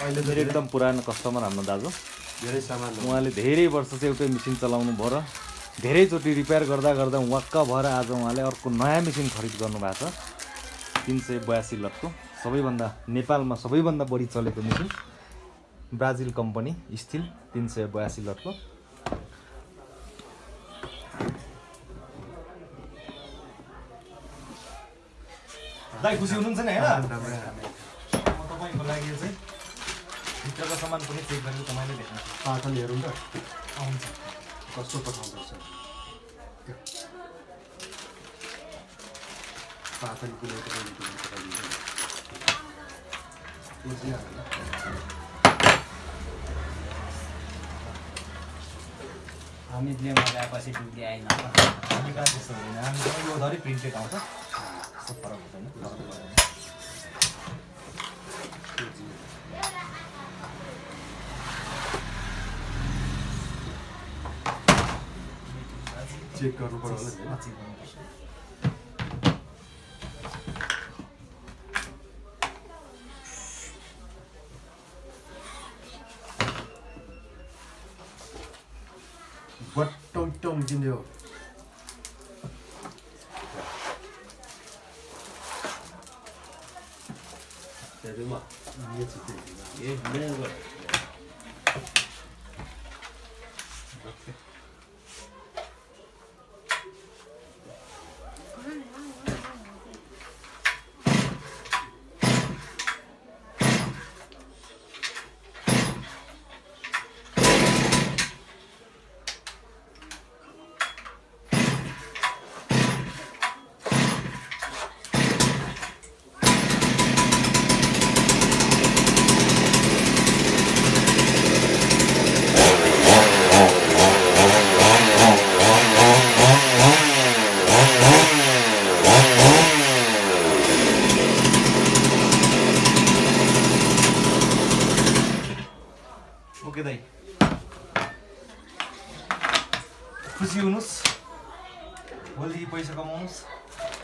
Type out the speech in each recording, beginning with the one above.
मेरो एकदम पुरानो कस्टमर हाम्रो दाजु धेरै सामान उहाँले धेरै वर्ष चाहिँ एउटै मेसिन चलाउनु भयो र धेरैचोटि रिपेयर गर्दा गर्दा वाक्क भएर आज उहाँले अर्को नयाँ मेसिन खरिद गर्नुभएको छ 382 लटको सबैभन्दा नेपालमा सबैभन्दा बढी चलेको मेसिन ब्राजिल कम्पनी स्टिल 382 लटको दाइ खुसी हुनुहुन्छ नि हैन म तपाईको लागि चाहिँ भित्रको सामान पनि चेक गरेर तपाईले देख्नु पाटन हेरौँ त आउँछ कस्तो पठाउँदैछ पाटन कुनै हामीले मगाएपछि दुधले आएन हामी कहाँ त्यस्तो हुँदैन हामी यो धरी प्रिन्टेड आउँछ त्यस्तो फरक हुँदैन चेक गर्नु पर्यो होला चेक गर्नुपर्छ बट्टङ टङ दिने हो ओके दाइ खुसी हुनुहोस् भोलि पैसा कमाउनुहोस्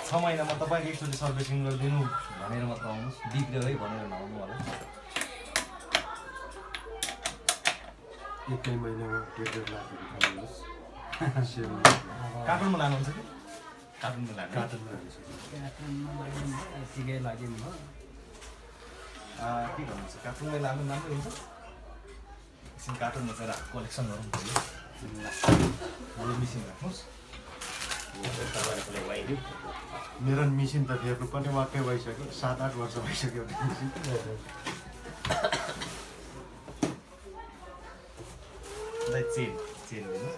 6 महिनामा तपाईँले एकचोटि सर्भिसिङ गरिदिनु भनेर मात्र आउनुहोस् बिग्रियो है भनेर नआउनु होला एकै महिनामा 1.5 लाख कमाउनुहोस् कार्टुनमा लानुहुन्छ कि कार्टुनमा लानु कार्टनमा लान्छ यतिकै लाग्यो नि हो के भन्नुहुन्छ कार्टुनमै लानु राम्रो हुन्छ एकछिन कार्टुनमा चाहिँ कलेक्सन गरौँ यो मिसिन राख्नुहोस् मेरो मिसिन त फेर्नु पनि वाक्कै भइसक्यो 7-8 वर्ष भइसक्यो मिसिन चेन चेन दिनु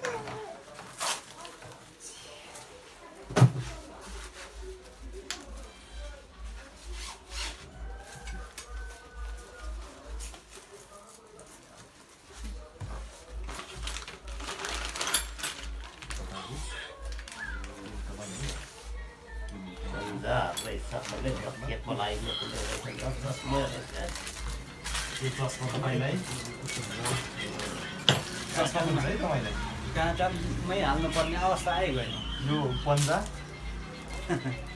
काँटामै हाल्नुपर्ने अवस्था आइगयो यो पन्जा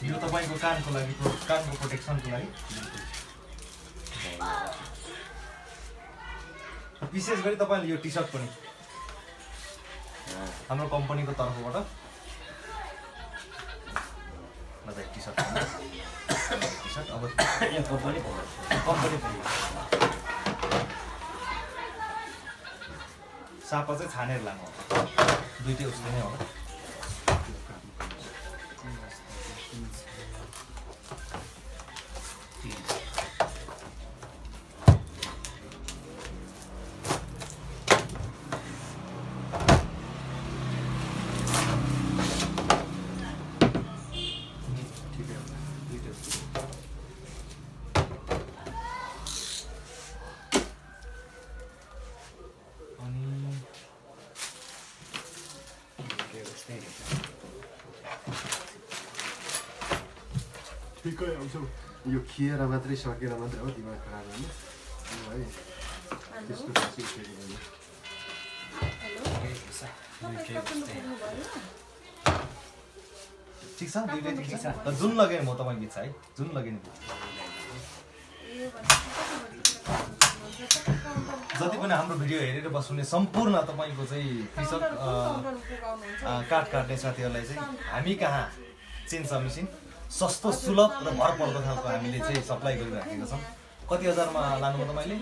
यो तपाईँको कानको लागि कानको प्रोटेक्सनको लागि विशेष गरी तपाईँले यो टी सर्ट पनि हाम्रो कम्पनीको तर्फबाट टी सर्ट अब कम्पनी सापा चाहिँ छानेर लानु दुइटै उस्तो नै होला ठिकै आउँछ यो खिएर मात्रै सकेर मात्रै हो दिमाग खराब होइन है त्यसको पछि फेरि ठिक छ दुइटै ठिक छ तर जुन लगेन म तपाईँको इच्छा है जुन लगेन जति पनि हाम्रो भिडियो हेरेर बस्ने सम्पूर्ण तपाईँको चाहिँ कृषक काठ काट्ने साथीहरूलाई चाहिँ हामी कहाँ चेन्सा मेसिन सस्तो सुलभ र भरपर्दो खालको हामीले चाहिँ सप्लाई गरिराखेका छौँ। कति हजारमा लानुभयो तपाईँले?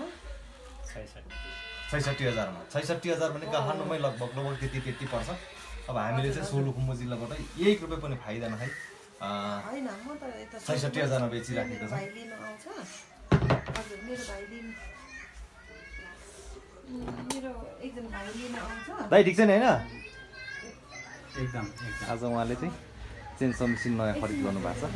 66,000मा। 66,000 भने काठमाडौँमै लगभग त्यति पर्छ। अब हामीले चाहिँ सोलुखुम्बु जिल्लाबाट 1 रुपियाँ पनि फाइदा नखाइ 66,000मा बेचिराखेका छौँ। दाइ ठिक छ नि होइन? एकदम आज उहाँले चाहिँ चेन्सा मेसिन नयाँ खरिद गर्नुभएको छ।